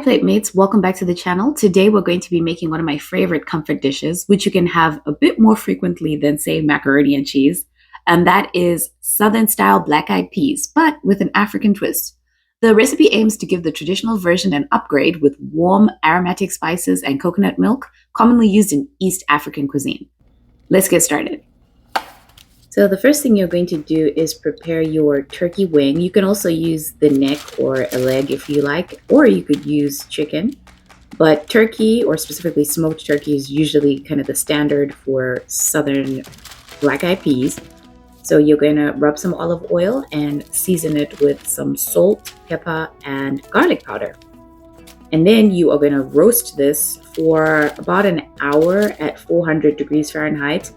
Plate mates, welcome back to the channel. Today we're going to be making one of my favorite comfort dishes, which you can have a bit more frequently than, say, macaroni and cheese, and that is Southern style black-eyed peas, but with an African twist. The recipe aims to give the traditional version an upgrade with warm aromatic spices and coconut milk, commonly used in East African cuisine. Let's get started. So the first thing you're going to do is prepare your turkey wing. You can also use the neck or a leg if you like, or you could use chicken. But turkey, or specifically smoked turkey, is usually kind of the standard for Southern black-eyed peas. So you're going to rub some olive oil and season it with some salt, pepper, and garlic powder. And then you are going to roast this for about an hour at 400 degrees Fahrenheit.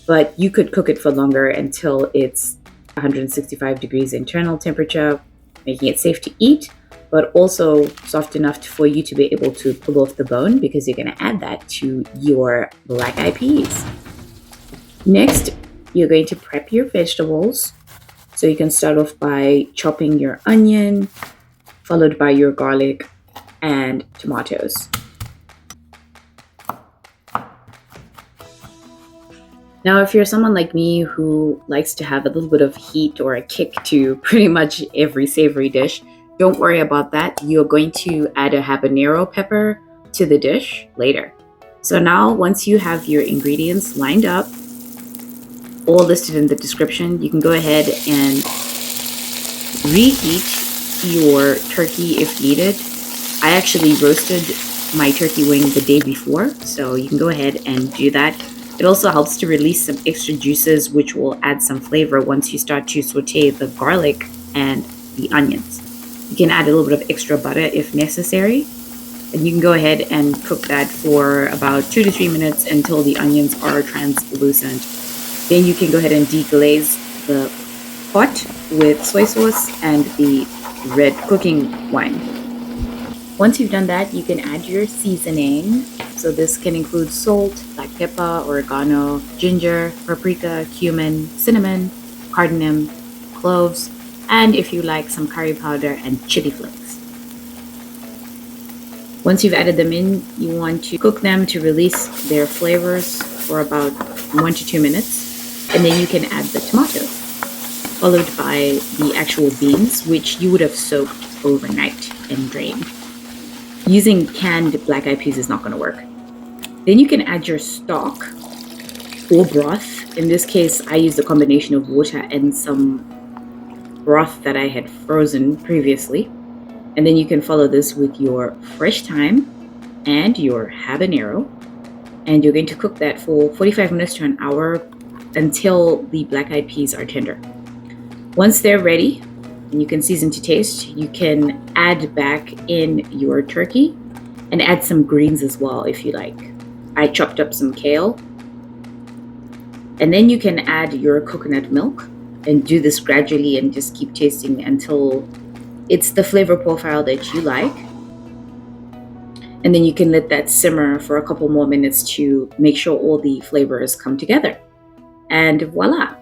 But you could cook it for longer until it's 165 degrees internal temperature, making it safe to eat, but also soft enough for you to be able to pull off the bone because you're going to add that to your black-eyed peas. Next, you're going to prep your vegetables. So you can start off by chopping your onion, followed by your garlic and tomatoes. Now, if you're someone like me who likes to have a little bit of heat or a kick to pretty much every savory dish, don't worry about that. You're going to add a habanero pepper to the dish later. So now, once you have your ingredients lined up, all listed in the description, you can go ahead and reheat your turkey if needed. I actually roasted my turkey wing the day before, so you can go ahead and do that. It also helps to release some extra juices, which will add some flavor once you start to saute the garlic and the onions. You can add a little bit of extra butter if necessary. And you can go ahead and cook that for about 2 to 3 minutes until the onions are translucent. Then you can go ahead and deglaze the pot with soy sauce and the red cooking wine. Once you've done that, you can add your seasoning. So this can include salt, black pepper, oregano, ginger, paprika, cumin, cinnamon, cardamom, cloves, and if you like, some curry powder and chili flakes. Once you've added them in, you want to cook them to release their flavors for about 1 to 2 minutes. And then you can add the tomatoes, followed by the actual beans, which you would have soaked overnight and drained. Using canned black-eyed peas is not going to work. Then you can add your stock or broth. In this case, I used a combination of water and some broth that I had frozen previously. And then you can follow this with your fresh thyme and your habanero. And you're going to cook that for 45 minutes to an hour until the black-eyed peas are tender. Once they're ready, and you can season to taste, you can add back in your turkey and add some greens as well if you like. I chopped up some kale. And then you can add your coconut milk and do this gradually and just keep tasting until it's the flavor profile that you like. And then you can let that simmer for a couple more minutes to make sure all the flavors come together. And voila!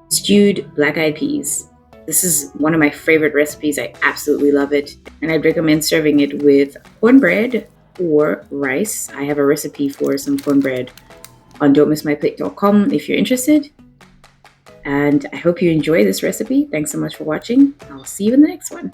Stewed black-eyed peas. This is one of my favorite recipes. I absolutely love it. And I'd recommend serving it with cornbread or rice. I have a recipe for some cornbread on Dontmissmyplate.com if you're interested. And I hope you enjoy this recipe. Thanks so much for watching. I'll see you in the next one.